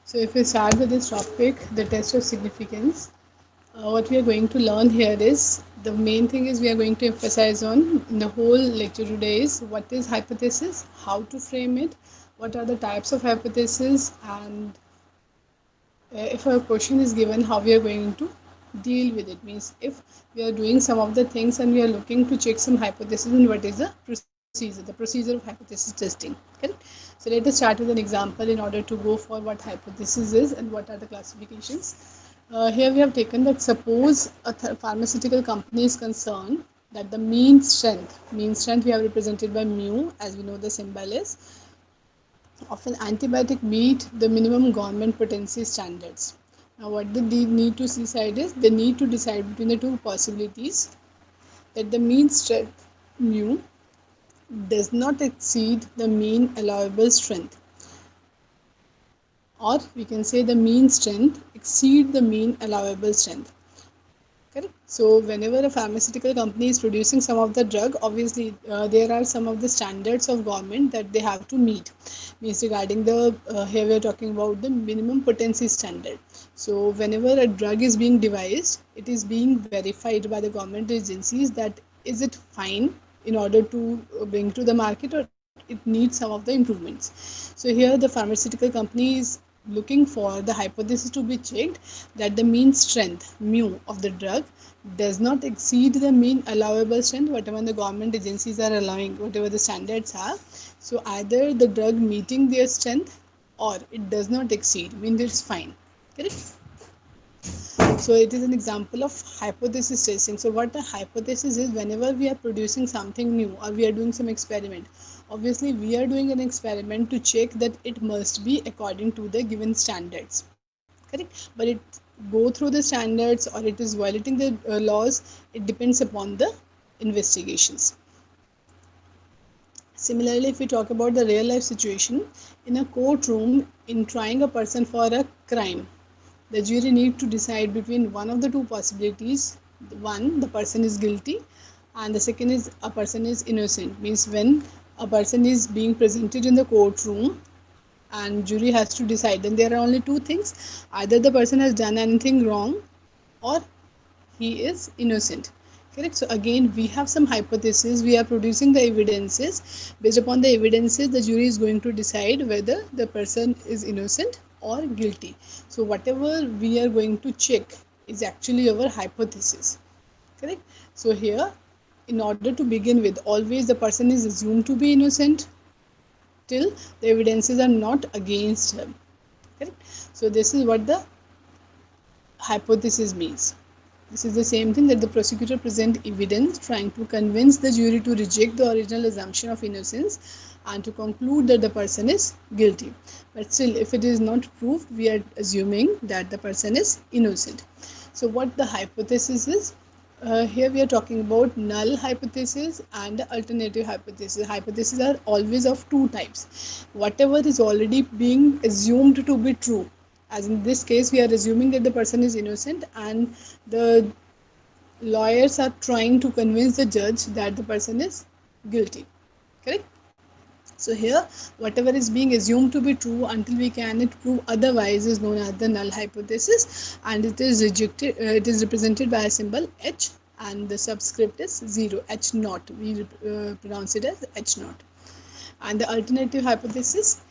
So if we start with this topic, the test of significance, what we are going to learn here is the main thing is we are going to emphasize on in the whole lecture today is what is hypothesis, how to frame it, what are the types of hypothesis, and if a question is given, how we are going to deal with it. Means if we are doing some of the things and we are looking to check some hypothesis, and what is the procedure of hypothesis testing. Correct? So let us start with an example in order to go for what hypothesis is and what are the classifications. Here we have taken that suppose a pharmaceutical company is concerned that the mean strength we have represented by mu, as we know the symbol is, of an antibiotic meet the minimum government potency standards. Now, what they need to decide is they need to decide between the two possibilities that the mean strength mu does not exceed the mean allowable strength, or we can say the mean strength exceed the mean allowable strength. Correct. So whenever a pharmaceutical company is producing some of the drug, obviously there are some of the standards of government that they have to meet. Means regarding the here we are talking about the minimum potency standard. So whenever a drug is being devised, it is being verified by the government agencies that is it fine in order to bring to the market, or it needs some of the improvements. So here the pharmaceutical company is looking for the hypothesis to be checked that the mean strength mu of the drug does not exceed the mean allowable strength, whatever the government agencies are allowing, whatever the standards are. So either the drug meeting their strength or it does not exceed, means it's fine. Correct? So it is an example of hypothesis testing. So what a hypothesis is, whenever we are producing something new or we are doing some experiment, obviously we are doing an experiment to check that it must be according to the given standards. Correct? But it go through the standards or it is violating the laws, it depends upon the investigations. Similarly, if we talk about the real life situation, in a courtroom, in trying a person for a crime, the jury need to decide between one of the two possibilities. One, the person is guilty, and the second is a person is innocent. Means when a person is being presented in the courtroom and jury has to decide, then there are only two things: either the person has done anything wrong or he is innocent. Correct? So again we have some hypothesis, we are producing the evidences. Based upon the evidences, the jury is going to decide whether the person is innocent or guilty. So whatever we are going to check is actually our hypothesis. Correct? So here, in order to begin with, always the person is assumed to be innocent till the evidences are not against him. Correct? So this is what the hypothesis means. This is the same thing that the prosecutor present evidence trying to convince the jury to reject the original assumption of innocence and to conclude that the person is guilty. But still, if it is not proved, we are assuming that the person is innocent. So what the hypothesis is? Here we are talking about null hypothesis and the alternative hypothesis. Hypotheses are always of two types. Whatever is already being assumed to be true, as in this case we are assuming that the person is innocent and the lawyers are trying to convince the judge that the person is guilty. Correct? So here whatever is being assumed to be true until we can it prove otherwise is known as the null hypothesis, and it is rejected. It is represented by a symbol h, and the subscript is 0, h naught. We pronounce it as h naught. And the alternative hypothesis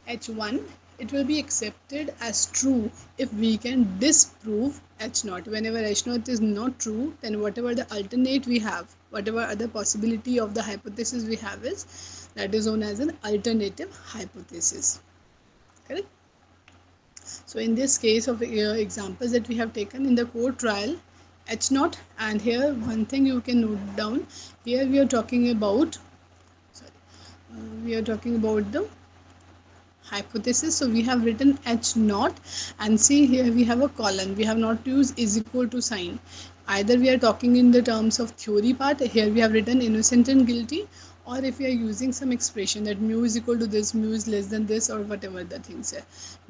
h1, it will be accepted as true if we can disprove h0. Whenever h0 is not true, then whatever the alternate we have, whatever other possibility of the hypothesis we have is, that is known as an alternative hypothesis. Correct? So in this case of examples that we have taken in the court trial, h0, and here one thing you can note down, here we are talking about, we are talking about the hypothesis. So we have written h naught, and see here we have a colon, we have not used is equal to sign. Either we are talking in the terms of theory part, here we have written innocent and guilty, or if we are using some expression that mu is equal to this, mu is less than this, or whatever the things are,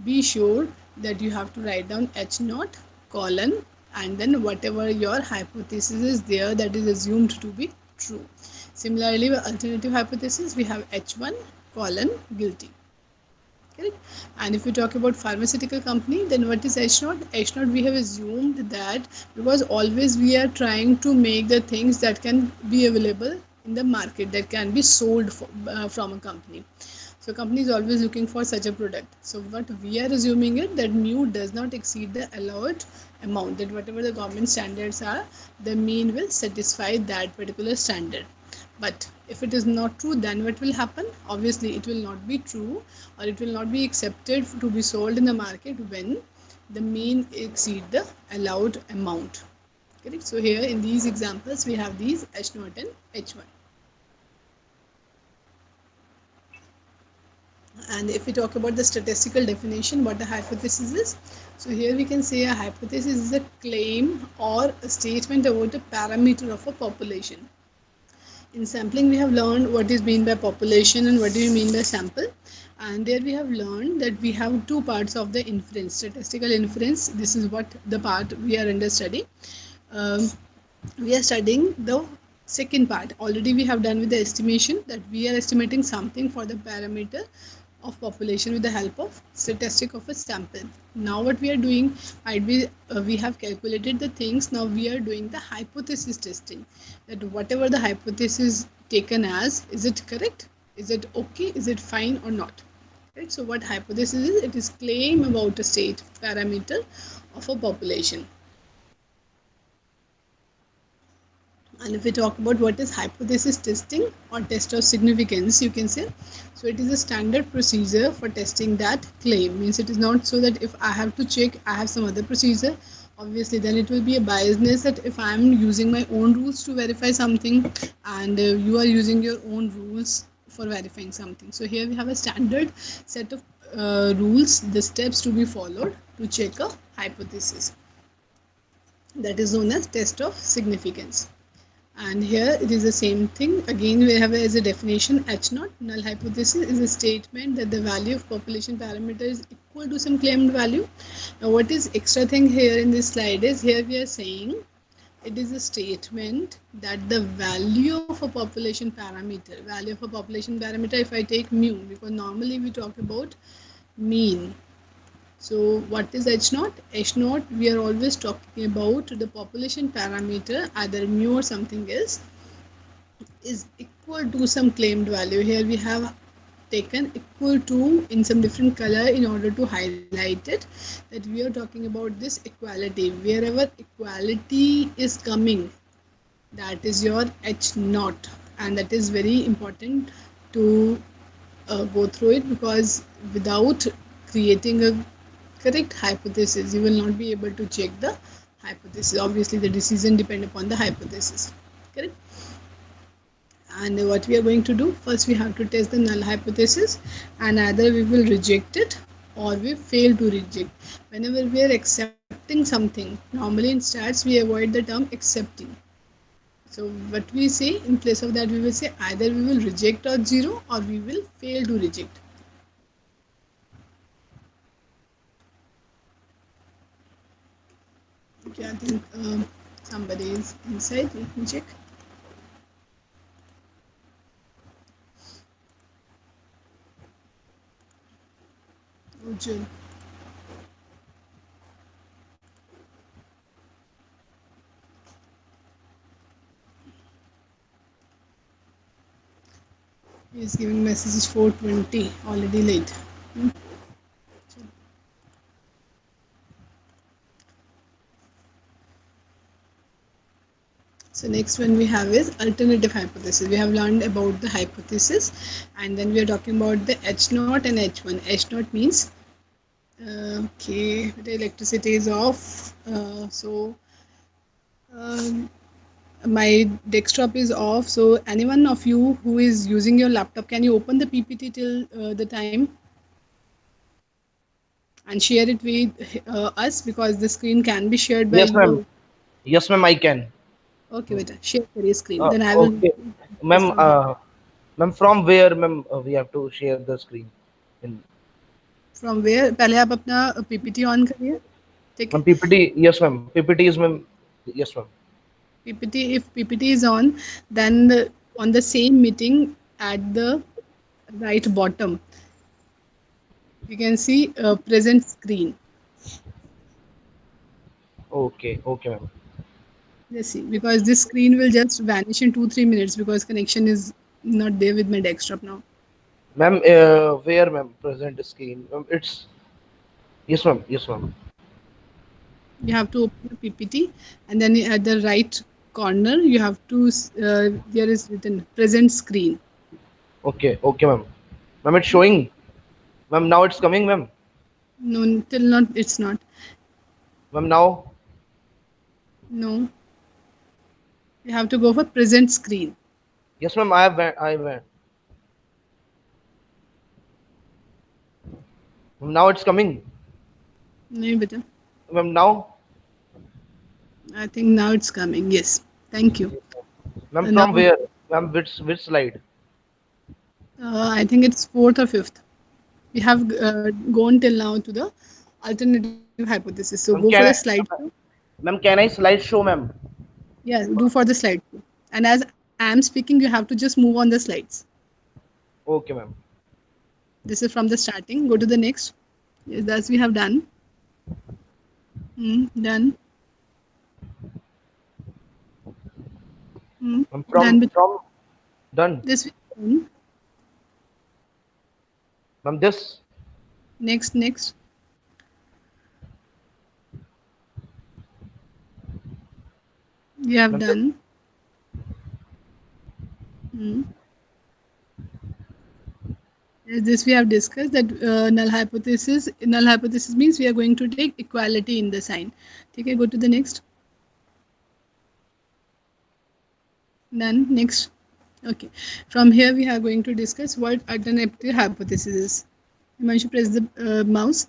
be sure that you have to write down h naught colon and then whatever your hypothesis is there that is assumed to be true. Similarly, with alternative hypothesis we have h1 colon guilty. correct? And if we talk about pharmaceutical company, then what is H naught? H naught, we have assumed that because always we are trying to make the things that can be available in the market, that can be sold from a company. So company is always looking for such a product. So what we are assuming it that mu does not exceed the allowed amount, that whatever the government standards are, the mean will satisfy that particular standard. But if it is not true, then what will happen? Obviously it will not be true, or it will not be accepted to be sold in the market when the mean exceed the allowed amount. Correct? So here in these examples we have these H0 and H1. And if we talk about the statistical definition, what a hypothesis is, so here we can say a hypothesis is a claim or a statement about a parameter of a population. In sampling, we have learned what is mean by population and what do you mean by sample. And there we have learned that we have two parts of the inference, statistical inference. This is what the part we are under study. Um, we are studying the second part. Already we have done with the estimation, that we are estimating something for the parameter of population with the help of statistic of a sample. Now what we are doing might be we have calculated the things. Now we are doing the hypothesis testing, that whatever the hypothesis taken as, is it correct, is it okay, is it fine or not. Right? So what hypothesis is? It is claim about a state parameter of a population. And if we talk about what is hypothesis testing or test of significance, you can say, so it is a standard procedure for testing that claim. Means it is not so that if I have to check, I have some other procedure, obviously then it will be a biasness, that if I am using my own rules to verify something and you are using your own rules for verifying something. So here we have a standard set of rules, the steps to be followed to check a hypothesis, that is known as test of significance. And here it is the same thing. Again, we have as a definition, H naught, null hypothesis, is a statement that the value of population parameter is equal to some claimed value. Now, what is extra thing here in this slide is, here we are saying it is a statement that the value of a population parameter, if I take mu, because normally we talk about mean. So what is H naught? H naught, we are always talking about the population parameter, either mu or something else, is equal to some claimed value. Here we have taken equal to in some different color in order to highlight it, that we are talking about this equality. Wherever equality is coming, that is your H naught, and that is very important to go through it, because without creating a correct hypothesis, you will not be able to check the hypothesis. Obviously the decision depends upon the hypothesis, correct? And what we are going to do, first we have to test the null hypothesis, and either we will reject it or we fail to reject. Whenever we are accepting something, normally in stats we avoid the term accepting. So what we say in place of that, we will say either we will reject or 0 or we will fail to reject. Okay, I think somebody is inside. Let me check. Ujjwal. He is giving messages 4:20, already late. So next one we have is alternative hypothesis. We have learned about the hypothesis, and then we are talking about the H naught and H1. H naught means okay, the electricity is off. My desktop is off. So anyone of you who is using your laptop, can you open the PPT till the time and share it with us, because the screen can be shared by Yes, ma'am. you. Yes, ma'am, I can. Okay, beta, share your screen. Then I will Okay, ma'am. rest of the Ma'am, from where, ma'am, we have to share the screen? In, from where. पहले आप अपना PPT on करिए, ठीक ma'am, है? PPT. Yes, ma'am. PPT is, ma'am. Yes, ma'am. PPT, if PPT is on, then on the same meeting at the right bottom, You can see present screen. Okay, okay, ma'am. Let's see, because this screen will just vanish in 2-3 minutes because connection is not there with my desktop now. Ma'am, where, ma'am? Present screen. Ma'am, it's yes, ma'am. Yes, ma'am. You have to open the PPT, and then at the right corner you have to there is written present screen. Okay, okay, ma'am. Ma'am, it's showing. Ma'am, now it's coming, ma'am. No, till not, it's not. Ma'am, now. No, you have to go for present screen. Yes, ma'am. I have. I went. Ma'am, now it's coming. No, beta. Ma'am, now. I think now it's coming. Yes, thank you. Ma'am, Now, from where? Ma'am, which slide? I think it's fourth or fifth. We have gone till now to the alternative hypothesis. So go for Ma'am, the can I? slide two. Ma'am, can I slide show, ma'am? Yeah, do for the slide two. And as I am speaking, you have to just move on the slides. Okay, ma'am. This is from the starting. Go to the next. Yes, that's we have done. Done. Ma'am, Done. from done. This we have done. Ma'am, this. Next, next. We have Ma'am, this. done. Mm. Yes, this we have discussed that null hypothesis. Null hypothesis means we are going to take equality in the sign. Okay, go to the next. Done. Next. Okay. From here we are going to discuss what alternative hypothesis is. Once you press the mouse,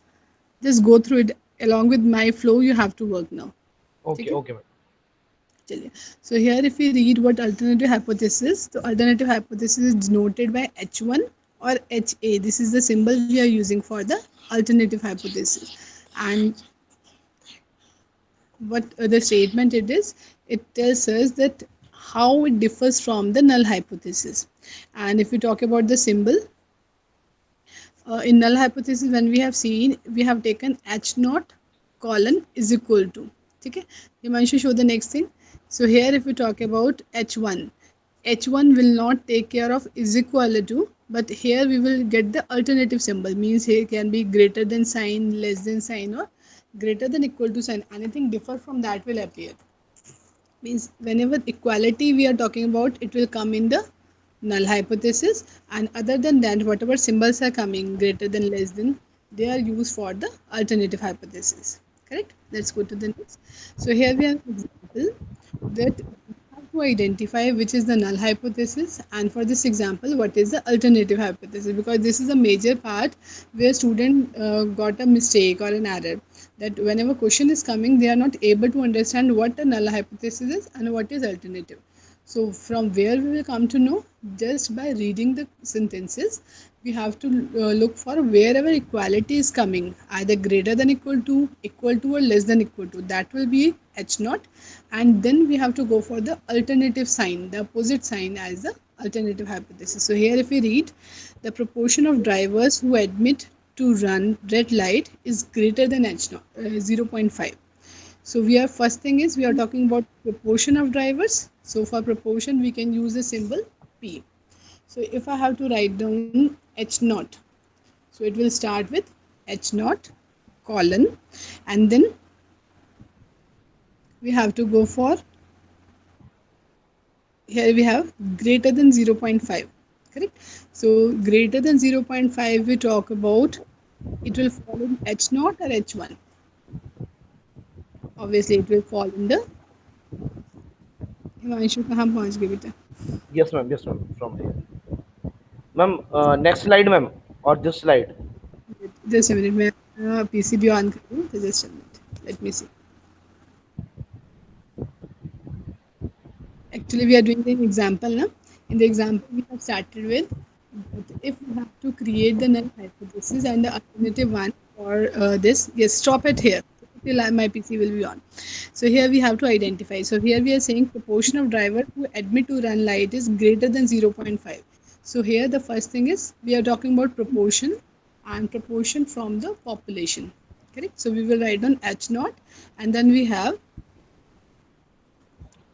just go through it along with my flow. You have to work now. Okay, Okay. okay, ma'am. चलिए. So here if we read what alternative hypothesis, the alternative hypothesis is denoted by H1 or HA. This is the symbol we are using for the alternative hypothesis. And what the statement it tells us that how it differs from the null hypothesis. And if we talk about the symbol, in null hypothesis when we have seen, we have taken H naught colon is equal to. Okay, Himanshu, show the next thing. So here if we talk about H1, H1 will not take care of is equal to, but here we will get the alternative symbol, means here can be greater than sign, less than sign, or greater than equal to sign. Anything differ from that will appear. Means whenever equality we are talking about, it will come in the null hypothesis, and other than that whatever symbols are coming greater than, less than, they are used for the alternative hypothesis. Correct. Let's go to the next. So here we have an example that we have to identify which is the null hypothesis, and for this example what is the alternative hypothesis, because this is a major part where student got a mistake or an error, that whenever question is coming they are not able to understand what a null hypothesis is and what is alternative. So from where we will come to know, just by reading the sentences, we have to look for wherever equality is coming, either greater than equal to or less than equal to, that will be H naught. And then we have to go for the alternative sign, the opposite sign as the alternative hypothesis. So here if we read, the proportion of drivers who admit to run red light is greater than H naught, 0.5. So we are, first thing is we are talking about proportion of drivers. So for proportion we can use the symbol P. So if I have to write down H naught, so it will start with H naught colon, and then we have to go for, here we have greater than 0.5. Correct. So greater than 0.5 we talk about, it will fall in H naught or H1. Obviously it will fall in the, Himanshu कहाँ पहुंच गए बेटा. Yes, ma'am. Yes, ma'am. From here. Ma'am, next slide, ma'am, or this slide. Just a minute, मैं PCB on कर दूँ, तो just a minute. Let me see. Actually, we are doing the example now. In the example, we have started with that if we have to create the null hypothesis and the alternative one for this, yes, stop it here. Till my PC will be on. So here we have to identify. So here we are saying proportion of drivers who admit to run light is greater than 0.5. So here the first thing is we are talking about proportion. and proportion from the population. Correct. So we will write down H naught, and then we have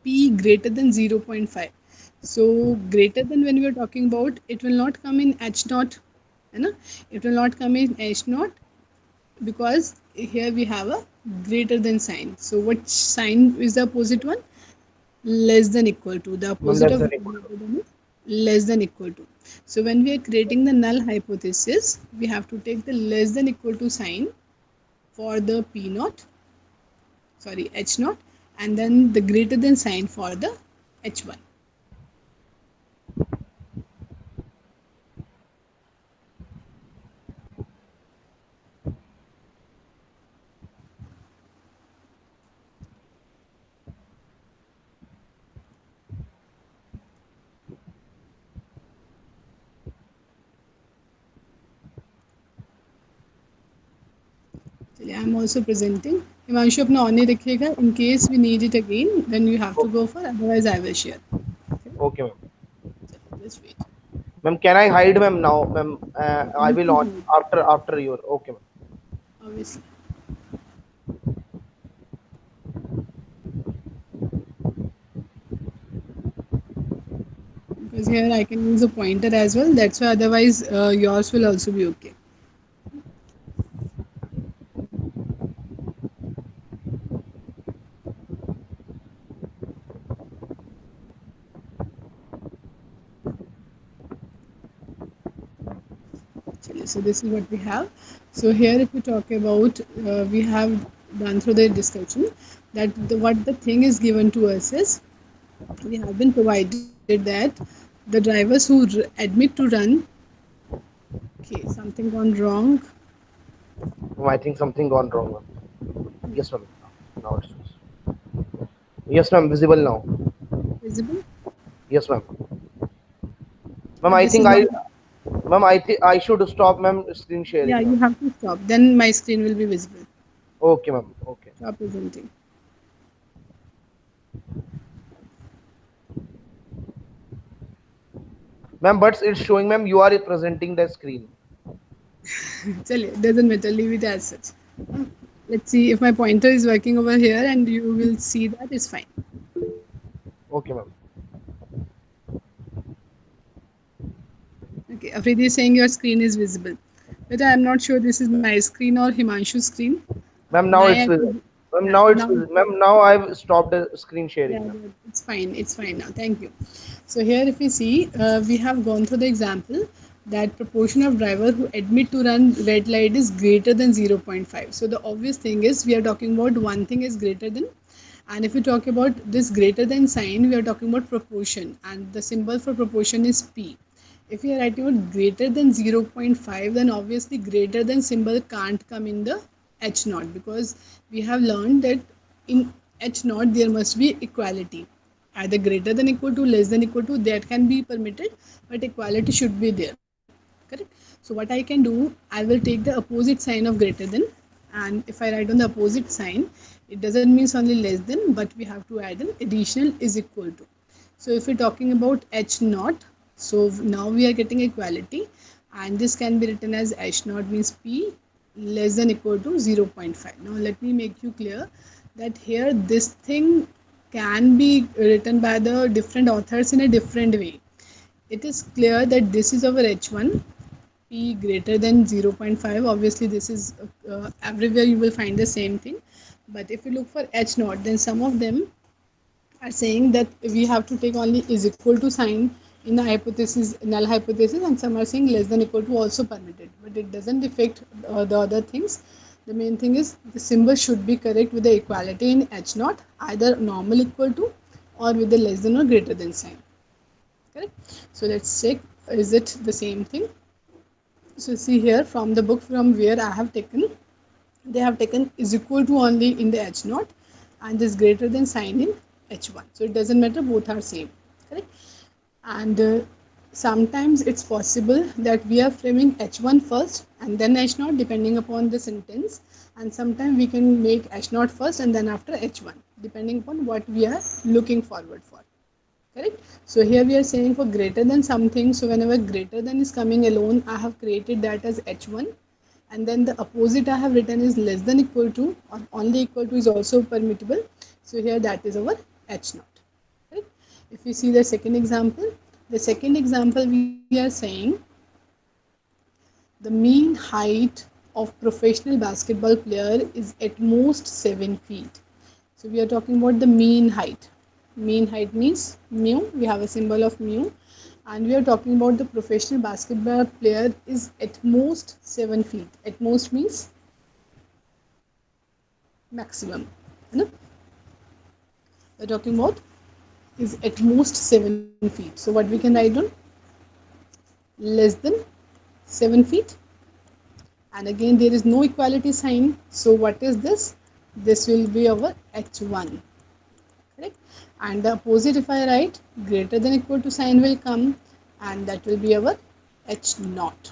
P greater than 0.5. So greater than, when we are talking about, it will not come in H naught, you know, it will not come in H naught, because here we have a greater than sign. So which sign is the opposite one? Less than equal to. The Ma'am, opposite less of than equal greater than is less than equal to. So when we are creating the null hypothesis, we have to take the less than equal to sign for the P naught, sorry, H naught, and then the greater than sign for the H1. चलिए, I am also presenting. Himanshu अपना on ही रखिएगा. In case we need it again, then you have to to. go for. Otherwise, I will share. Okay. Okay, ma'am. चलिए, just wait. Ma'am, can I hide, ma'am, now, ma'am? I You will can on hide, after your. Okay, ma'am. obviously, because here I can use a pointer as well. That's why. Otherwise, yours will also be okay. Chaliye, so this is what we have. So here, if we talk about, we have done through the discussion that what the thing is given to us is, we have been provided that the drivers who admit to run. Okay, something gone wrong. Ma'am, I think something gone wrong, ma'am. Yes, ma'am. Now it's yes, ma'am. Visible now. Visible, Yes, ma'am. Ma'am, but I this is think not. ma'am, I think I should stop, ma'am, screen Yeah, sharing, you ma'am. have to stop. Then my screen will be visible. Okay, ma'am. Okay. Stop presenting. Ma'am, but it's showing, ma'am, you are presenting the screen. Chaliye, doesn't matter. Leave it as such. Uh, Let's see if my pointer is working over here, and you will see that it's fine. Okay, ma'am. Okay, Afridi is saying your screen is visible. But I'm not sure this is my screen or Himanshu's screen. Ma'am, now My it's end ma'am, yeah, now it's now ma'am, now I've stopped the screen yeah, sharing, ma'am. yeah, it's fine. It's fine now. Thank you. So here, if we see, we have gone through the example that proportion of drivers who admit to run red light is greater than 0.5. So the obvious thing is we are talking about one thing is greater than, and if we talk about this greater than sign, we are talking about proportion, and the symbol for proportion is P. If we are writing about greater than 0.5, then obviously greater than symbol can't come in the H naught, because we have learned that in H naught there must be equality. Either greater than equal to, less than equal to, that can be permitted, but equality should be there. Correct? So what I can do, I will take the opposite sign of greater than, and if I write on the opposite sign, it doesn't mean only less than, but we have to add an additional is equal to. So if we're talking about H naught, so now we are getting equality, and this can be written as H naught means P less than equal to 0.5. Now let me make you clear that here this thing can be written by the different authors in a different way. It is clear that this is our H1, P greater than 0.5. Obviously this is everywhere you will find the same thing, but if you look for H naught, then some of them are saying that we have to take only is equal to sign in the hypothesis, null hypothesis, and some are saying less than equal to also permitted, but it doesn't affect the other things. The main thing is the symbol should be correct with the equality in H naught, either normal equal to or with the less than or greater than sign. Correct? So let's check, is it the same thing? So see here, from the book from where I have taken, they have taken is equal to only in the H naught, and is greater than sign in H1. So it doesn't matter, both are same. Correct? And sometimes it's possible that we are framing H1 first and then H naught depending upon the sentence, and sometimes we can make H naught first and then after H1 depending upon what we are looking forward for. correct? So here we are saying for greater than something, so whenever greater than is coming alone, I have created that as h1, and then the opposite I have written is less than equal to, or only equal to is also permissible. So here that is our h naught. Right? If we see the second example we are saying the mean height of professional basketball player is at most 7 feet. So we are talking about the mean height. Mean height means mu. We have a symbol of mu. And we are talking about the professional basketball player is at most 7 feet. At most means maximum. You know? We are talking about is at most 7 feet. So what we can write down? Less than 7 feet. And again there is no equality sign. So what is this? This will be our h1. Correct? And the opposite, if I write greater than equal to sign will come, and that will be our h naught.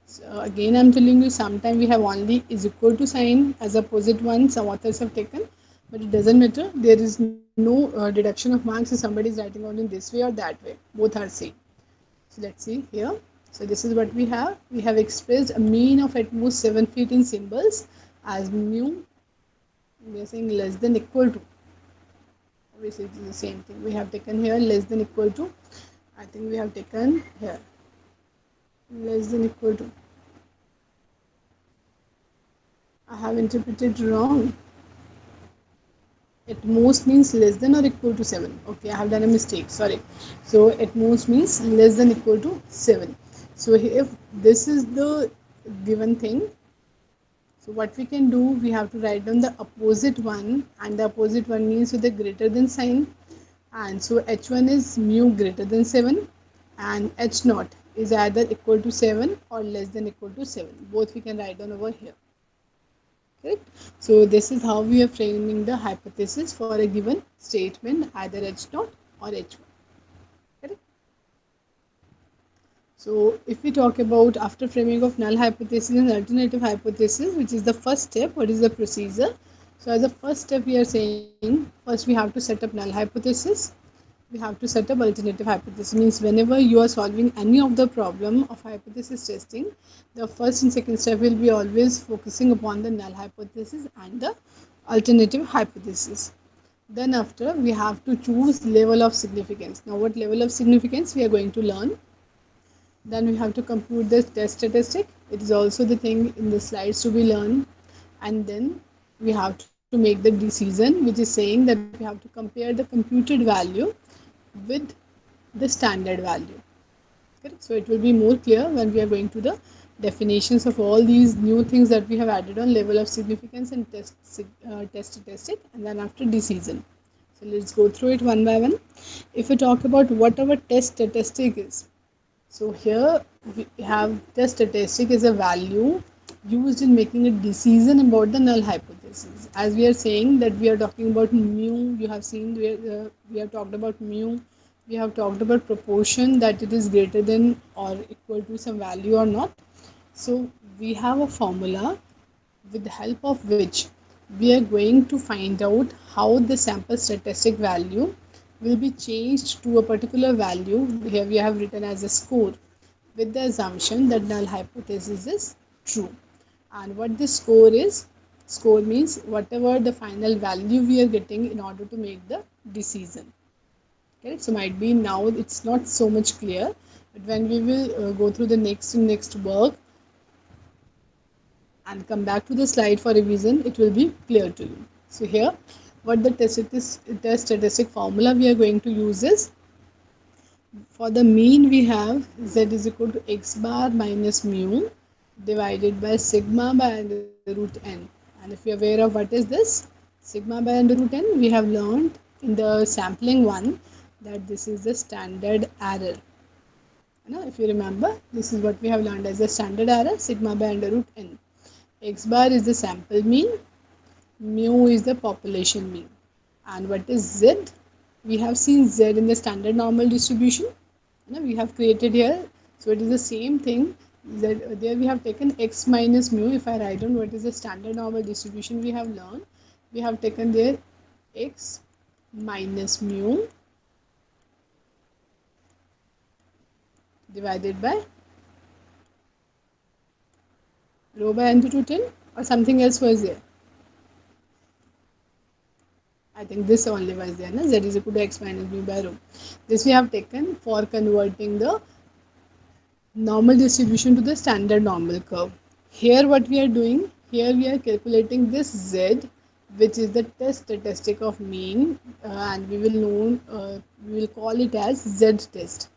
So again I'm telling you, sometimes we have only is equal to sign as opposite one some authors have taken, but it doesn't matter. There is no deduction of marks if somebody is writing out in this way or that way. Both are same. So let's see here. So this is what we have expressed a mean of at most 7 feet in symbols as mu. We are saying less than equal to, obviously it is the same thing. We have taken here less than equal to, I think we have taken here less than equal to, I have interpreted wrong. At most means less than or equal to 7. Okay, I have done a mistake, sorry. So at most means less than equal to 7. So if this is the given thing, so what we can do, we have to write down the opposite one, and the opposite one means with the greater than sign. And so h1 is mu greater than 7, and h naught is either equal to 7 or less than equal to 7. Both we can write down over here. Correct? So this is how we are framing the hypothesis for a given statement, either h naught or h1. Correct? So if we talk about after framing of null hypothesis and alternative hypothesis, which is the first step, what is the procedure? So as a first step we are saying, first we have to set up null hypothesis. We have to set up alternative hypothesis. Means whenever you are solving any of the problem of hypothesis testing, the first and second step will be always focusing upon the null hypothesis and the alternative hypothesis. Then after we have to choose level of significance. Now what level of significance we are going to learn. Then we have to compute the test statistic. It is also the thing in the slides to be learned. And then we have to make the decision, which is saying that we have to compare the computed value with the standard value. Correct? So it will be more clear when we are going to the definitions of all these new things that we have added on level of significance and test statistic, and then after decision. So let's go through it one by one. If we talk about what our test statistic is, so here we have test statistic is a value used in making a decision about the null hypothesis. As we are saying that we are talking about mu, you have seen we have talked about mu, we have talked about proportion, that it is greater than or equal to some value or not. So we have a formula with the help of which we are going to find out how the sample statistic value will be changed to a particular value. Here we have written as a score with the assumption that null hypothesis is true. And what this score means whatever the final value we are getting in order to make the decision. Okay, so might be now it's not so much clear, but when we will go through the next work and come back to the slide for revision, it will be clear to you. So here what the test statistic formula we are going to use is, for the mean we have z is equal to x bar minus mu divided by sigma by under root n. And if you are aware of what is this sigma by under root n, we have learned in the sampling one that this is the standard error. If you remember, this is what we have learned as the standard error, sigma by under root n. X bar is the sample mean, mu is the population mean. And what is z? We have seen z in the standard normal distribution. We have created here, so it is the same thing. Z, there we have taken x minus mu. If I write down what is the standard normal distribution we have learned, we have taken there x minus mu divided by rho by n to 10, or something else was there. I think this only was there. Na? Z is equal to x minus b by rho. This we have taken for converting the normal distribution to the standard normal curve. Here what we are doing, here we are calculating this z, which is the test statistic of mean, and we will call it as z test.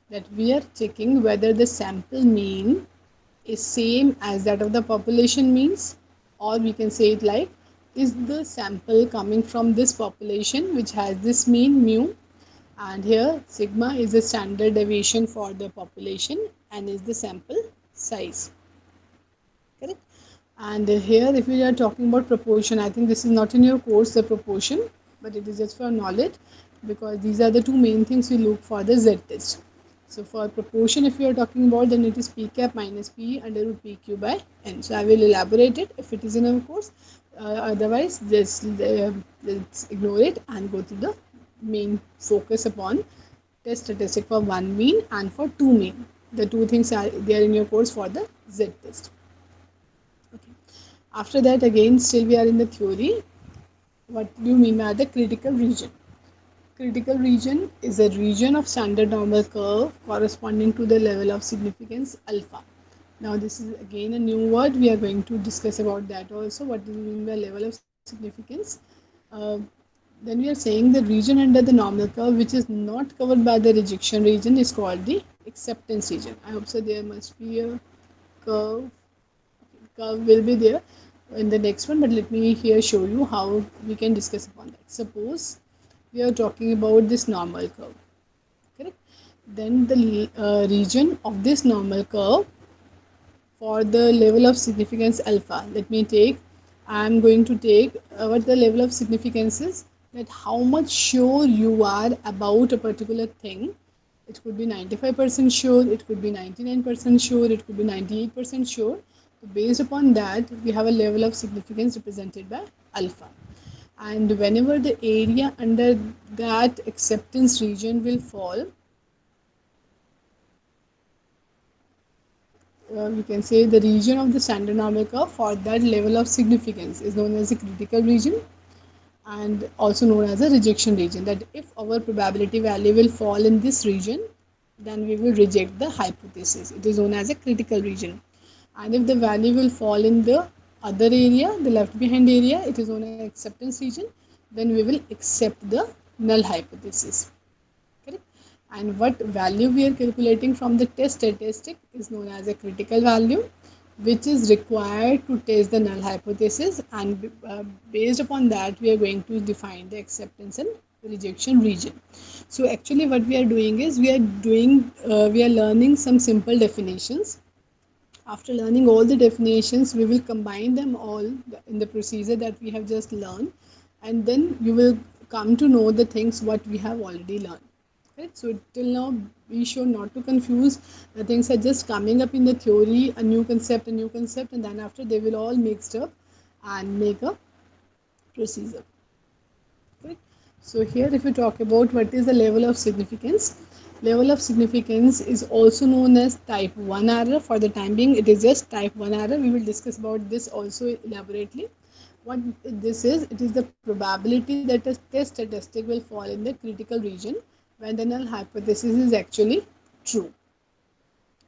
That we are checking whether the sample mean is same as that of the population means, or we can say it like, is the sample coming from this population which has this mean mu, and here sigma is the standard deviation for the population and is the sample size, correct. And here if we are talking about proportion, I think this is not in your course, the proportion, but it is just for knowledge, because these are the two main things we look for the z test. So for proportion, if we are talking about, then it is p cap minus p under root p q by n. So I will elaborate it if it is in our course. Otherwise, let's ignore it and go to the main focus upon test statistic for one mean and for two mean. The two things are there in your course for the z test. Okay. After that, again, still we are in the theory. What do you mean by the critical region? Critical region is a region of standard normal curve corresponding to the level of significance alpha. Now this is again a new word. We are going to discuss about that also. What do we mean by level of significance? Uh, then we are saying the region under the normal curve which is not covered by the rejection region is called the acceptance region. I hope so there must be a curve. Curve will be there in the next one, but let me here show you how we can discuss upon that. Suppose we are talking about this normal curve, correct. Then the region of this normal curve for the level of significance alpha, let me take, I am going to take what the level of significance is, that how much sure you are about a particular thing. It could be 95% sure, it could be 99% sure, it could be 98% sure. So based upon that, we have a level of significance represented by alpha. And whenever the area under that acceptance region will fall, we can say the region of the standard normal curve for that level of significance is known as the critical region, and also known as a rejection region. That if our probability value will fall in this region, then we will reject the hypothesis. It is known as a critical region. And if the value will fall in the other area, the left behind area, it is known as acceptance region, then we will accept the null hypothesis, correct. And what value we are calculating from the test statistic is known as a critical value, which is required to test the null hypothesis, and based upon that we are going to define the acceptance and rejection region. So actually what we are doing is we are learning some simple definitions. After learning all the definitions, we will combine them all in the procedure that we have just learned, and then you will come to know the things what we have already learned. Right? So till now, be sure not to confuse. The things are just coming up in the theory, a new concept, and then after they will all mixed up and make a procedure. Correct? So here if we talk about what is the level of significance is also known as type 1 error. For the time being, it is just type 1 error. We will discuss about this also elaborately. What this is, it is the probability that a test statistic will fall in the critical region when the null hypothesis is actually true.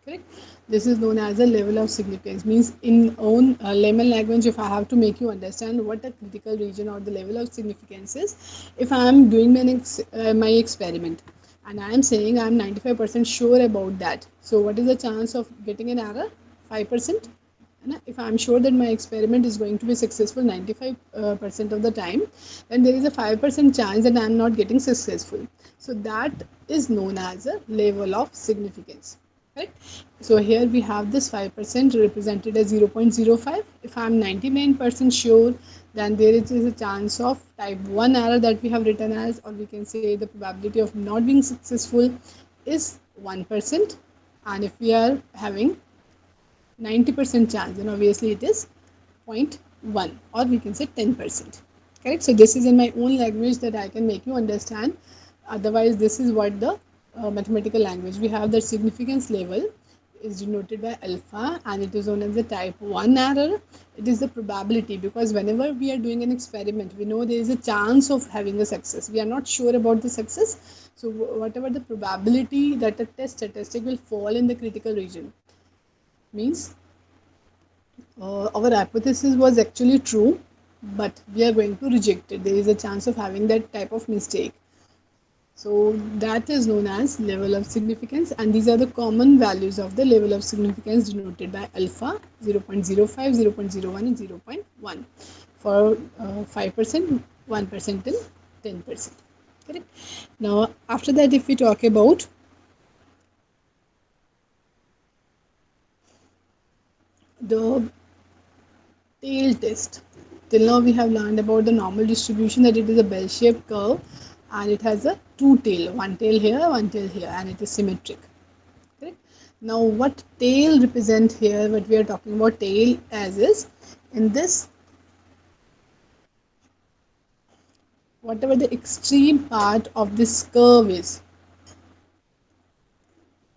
Correct. This is known as a level of significance. Means in own layman language, if I have to make you understand what a critical region or the level of significance is, if I am doing my experiment and I am saying I am 95% sure about that, so what is the chance of getting an error? 5%. If I am sure that my experiment is going to be successful 95% of the time, then there is a 5% chance that I am not getting successful. So that is known as a level of significance. Right? So here we have this 5% represented as 0.05. If I am 99% sure, then there is a chance of type 1 error that we have written as, or we can say the probability of not being successful is 1%. And if we are having 90% chance, then obviously it is 0.1, or we can say 10%. Correct? So this is in my own language that I can make you understand. Otherwise, this is what the mathematical language, we have the significance level is denoted by alpha, and it is known as the type 1 error. It is the probability, because whenever we are doing an experiment, we know there is a chance of having a success. We are not sure about the success. So whatever the probability that a test statistic will fall in the critical region means our hypothesis was actually true, but we are going to reject it. There is a chance of having that type of mistake. So that is known as level of significance, and these are the common values of the level of significance denoted by alpha: 0.05, 0.01, and 0.1 for 5%, 1%, till 10%. Correct. Now, after that, if we talk about the tail test, till now we have learned about the normal distribution, that it is a bell-shaped curve and it has a two tail, one tail here, one tail here, and it is symmetric. Correct. Now, what tail represent here, what we are talking about tail as is, in this, whatever the extreme part of this curve is,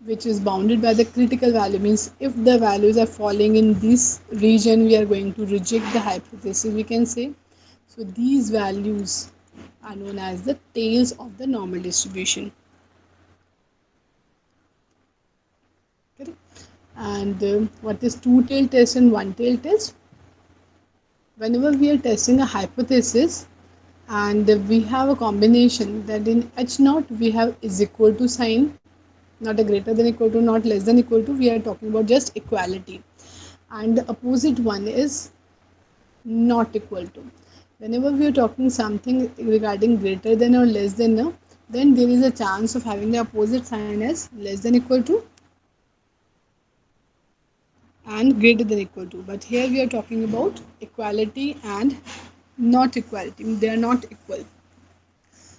which is bounded by the critical value, means if the values are falling in this region, we are going to reject the hypothesis, we can say. So these values are known as the tails of the normal distribution. Correct. And what is two-tail test and one-tail test? Whenever we are testing a hypothesis and we have a combination that in H naught we have is equal to sign, not a greater than equal to, not less than equal to, we are talking about just equality, and the opposite one is not equal to. Whenever we are talking something regarding greater than or less than, then there is a chance of having the opposite sign as less than equal to and greater than equal to. But here we are talking about equality and not equality, they are not equal.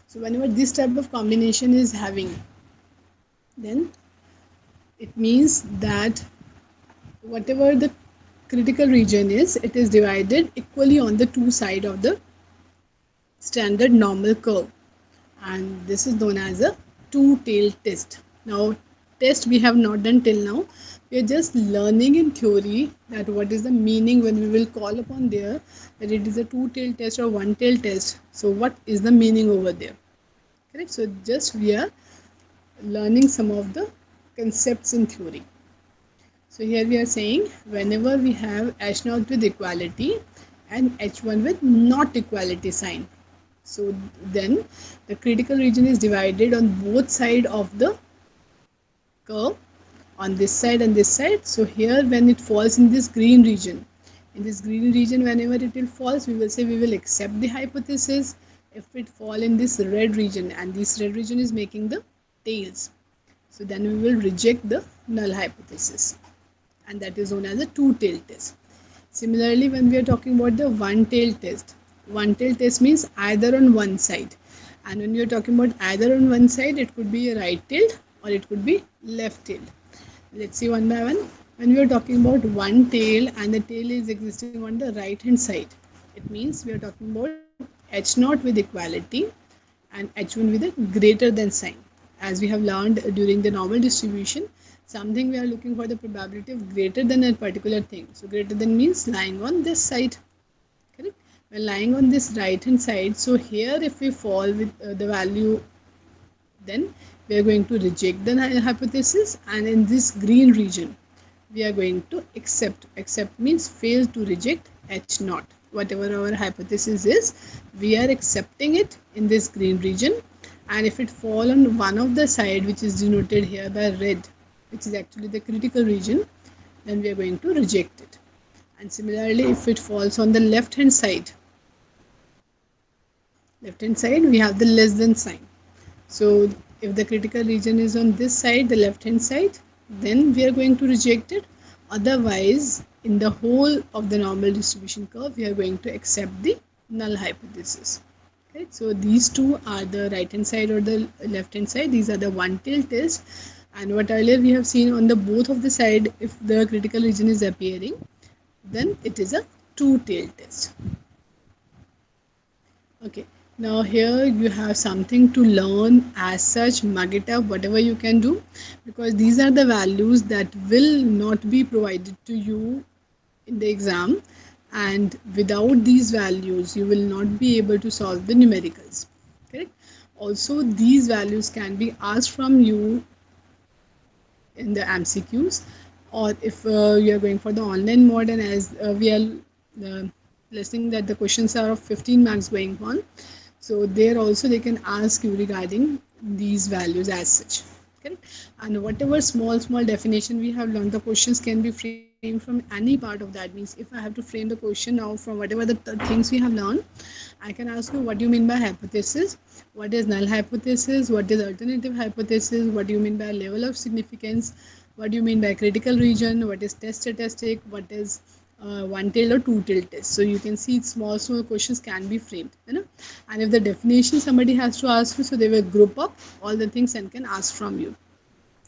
So whenever this type of combination is having, then it means that whatever the critical region is, it is divided equally on the two sides of the standard normal curve, and this is known as a two-tailed test. Now, test we have not done till now. We are just learning in theory that what is the meaning when we will call upon there that it is a two-tailed test or one-tailed test. So what is the meaning over there? Correct. So just we are learning some of the concepts in theory. So here we are saying whenever we have H naught with equality and H1 with not equality sign, so then the critical region is divided on both sides of the curve, on this side and this side. So here when it falls in this green region, whenever it will falls, we will say we will accept the hypothesis. If it fall in this red region, and this red region is making the tails, so then we will reject the null hypothesis, and that is known as a two-tailed test. Similarly, when we are talking about the one-tailed test means either on one side. And when you are talking about either on one side, it could be a right-tailed or it could be left-tailed. Let's see one by one. When we are talking about one tail and the tail is existing on the right-hand side, it means we are talking about H naught with equality and H1 with a greater than sign. As we have learned during the normal distribution, something we are looking for the probability of greater than a particular thing. So greater than means lying on this side. Correct. When lying on this right hand side, so here if we fall with the value, then we are going to reject the hypothesis, and in this green region we are going to accept means fail to reject H naught. Whatever our hypothesis is, we are accepting it in this green region, and if it fall on one of the side, which is denoted here by red, which is actually the critical region, then we are going to reject it. And similarly, if it falls on the left hand side, we have the less than sign. So if the critical region is on this side, the left hand side, then we are going to reject it. Otherwise, in the whole of the normal distribution curve, we are going to accept the null hypothesis. Okay, so these two are the right hand side or the left hand side. These are the one-tailed test. And what earlier we have seen on the both of the side, if the critical region is appearing, then it is a two-tailed test. Okay. Now here you have something to learn as such, mug it up, whatever you can do, because these are the values that will not be provided to you in the exam, and without these values you will not be able to solve the numericals. Correct? Also these values can be asked from you in the MCQs, or if you are going for the online mode, and as we are uh, listening that the questions are of 15 marks going on, so there also they can ask you regarding these values as such. Correct? And whatever small definition we have learned, the questions can be framed from any part of that. Means if I have to frame the question now from whatever the things we have learned, I can ask you what do you mean by hypothesis, what is null hypothesis, what is alternative hypothesis, what do you mean by level of significance, what do you mean by critical region, what is test statistic, what is one tailed or two tailed test. So you can see small questions can be framed, you know. And if the definition somebody has to ask you, so they will group up all the things and can ask from you.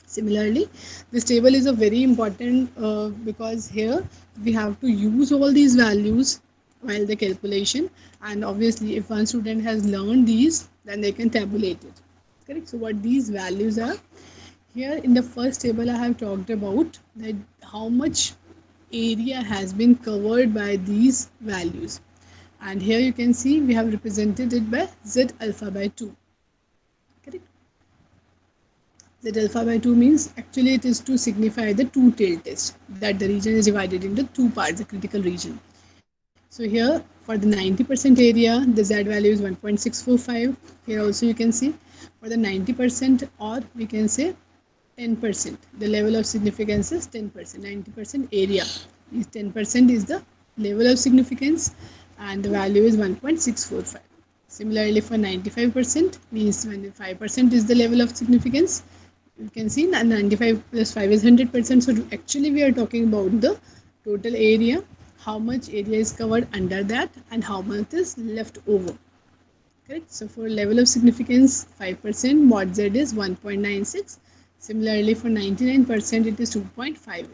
Similarly, this table is a very important because here we have to use all these values while the calculation, and obviously if one student has learned these, then they can tabulate it. Correct? So what these values are, here in the first table I have talked about that how much area has been covered by these values, and here you can see we have represented it by z alpha by 2. Correct? Z alpha by 2 means actually it is to signify the two-tailed test, that the region is divided into two parts, the critical region. So here for the 90% area, the Z value is 1.645. Here also you can see for the 90%, or we can say 10%, the level of significance is 10%. 90% area is 10% is the level of significance, and the value is 1.645. Similarly for 95% means 5% is the level of significance. You can see that 95 plus 5 is 100%. So actually we are talking about the total area, how much area is covered under that and how much is left over. Correct? So for level of significance 5%, mod z is 1.96. Similarly for 99% it is 2.58.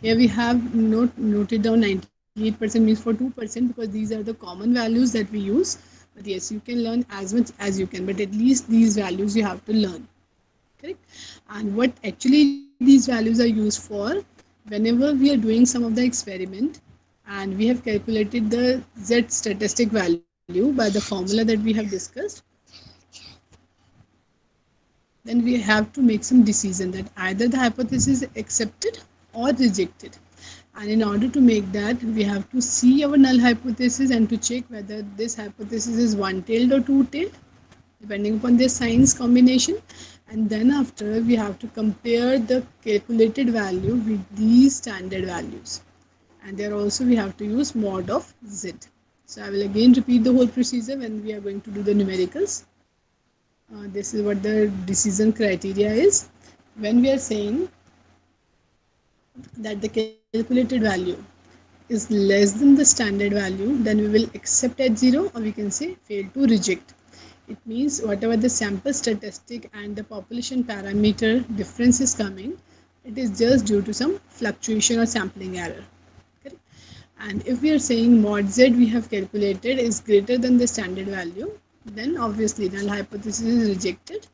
Here we have noted down 98% means for 2%, because these are the common values that we use. But yes, you can learn as much as you can, but at least these values you have to learn. Correct? And what actually these values are used for, whenever we are doing some of the experiment and we have calculated the z statistic value by the formula that we have discussed, then we have to make some decision that either the hypothesis is accepted or rejected. And in order to make that, we have to see our null hypothesis and to check whether this hypothesis is one-tailed or two-tailed, depending upon their signs combination. And then after, we have to compare the calculated value with these standard values. And there also we have to use mod of z. So I will again repeat the whole procedure when we are going to do the numericals. This is what the decision criteria is. When we are saying that the calculated value is less than the standard value, then we will accept at 0, or we can say fail to reject. It means whatever the sample statistic and the population parameter difference is coming, it is just due to some fluctuation or sampling error. Correct? And if we are saying mod z we have calculated is greater than the standard value, then obviously null hypothesis is rejected,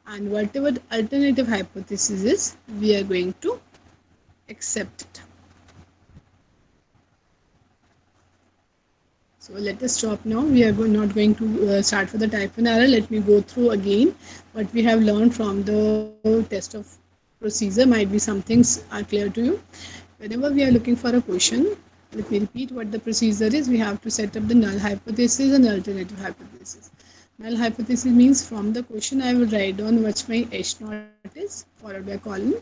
and whatever the alternative hypothesis is, we are going to accept it. So let us stop now. We are not going to start for the type 1 error. Let me go through again what we have learned from the test of procedure. Might be some things are clear to you. Whenever we are looking for a question, let me repeat what the procedure is. We have to set up the null hypothesis and alternative hypothesis. Null hypothesis means from the question I will write down what my H naught is, followed by column,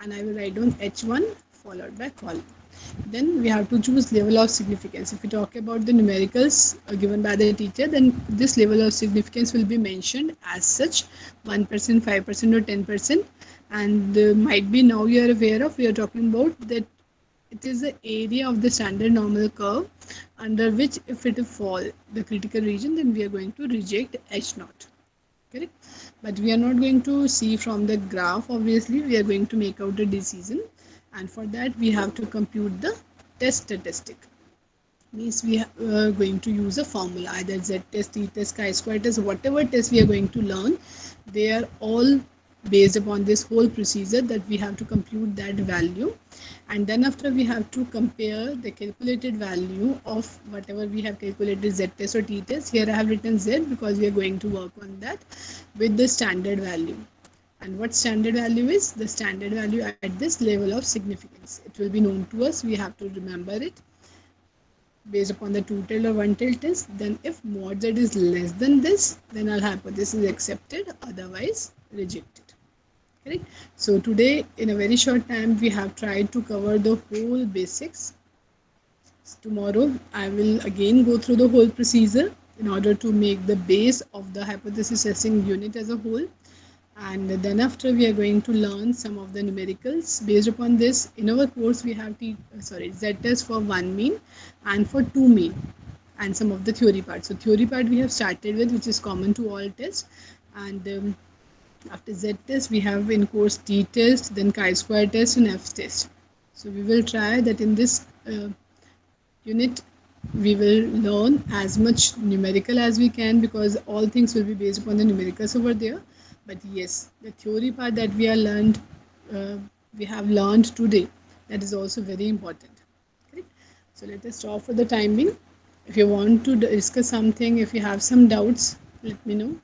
and I will write down H1 followed by column. Then we have to choose level of significance. If we talk about the numericals given by the teacher, then this level of significance will be mentioned as such 1%, 5% or 10%. And might be now you are aware of, we are talking about that it is the area of the standard normal curve under which if it fall the critical region, then we are going to reject H naught. Correct? But we are not going to see from the graph, obviously we are going to make out a decision, and for that we have to compute the test statistic. means we are going to use a formula, either z test, t test, chi-square test, whatever test we are going to learn, they are all based upon this whole procedure that we have to compute that value, and then after we have to compare the calculated value of whatever we have calculated, z test or t test. Here I have written z because we are going to work on that with the standard value. And what standard value is? The standard value at this level of significance. It will be known to us. We have to remember it based upon the two tail or one tail test. Then if mod z is less than this, then our hypothesis is accepted, otherwise rejected. Correct? So today in a very short time we have tried to cover the whole basics. Tomorrow I will again go through the whole procedure in order to make the base of the hypothesis testing unit as a whole, and then after we are going to learn some of the numericals. Based upon this, in our course we have z test for one mean and for two mean, and some of the theory part. So theory part we have started with, which is common to all tests, and after z test we have in course t test, then chi-square test and f test. So we will try that in this unit we will learn as much numerical as we can, because all things will be based upon the numericals over there. But yes, the theory part that uh, we have learned today, that is also very important. Correct? So let us stop for the time being. If you want to discuss something, if you have some doubts, let me know.